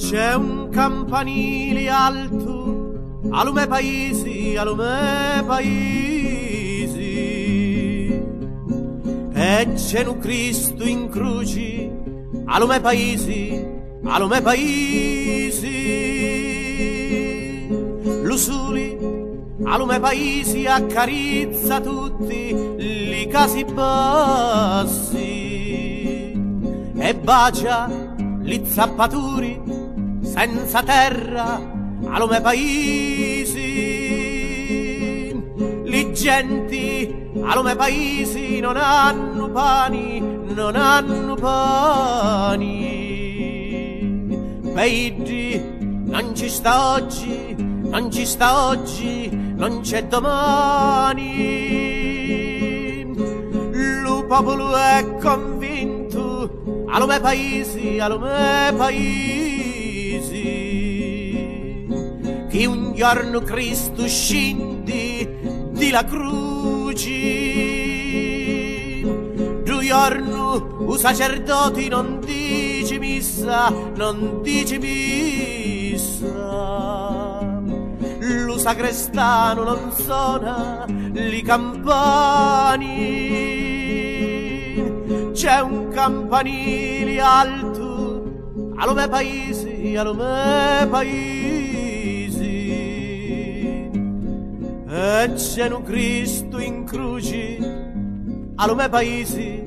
C'è un campanile alto alume paesi, e c'è un Cristo in croce alume paesi, l'usuli alume paesi accarizza tutti li casi bassi e bacia li zappaturi senza terra alume paesi, li genti alume paesi non hanno pani, Peiddi non ci sta oggi, non c'è domani. Lo popolo è convinto alume paesi, che un giorno Cristo scendi di la croce, due giorni i sacerdoti non dice missa, lo sacrestano non suona li campani, c'è un campanile alto alume paesi, e c'è un Cristo in croce alume paesi,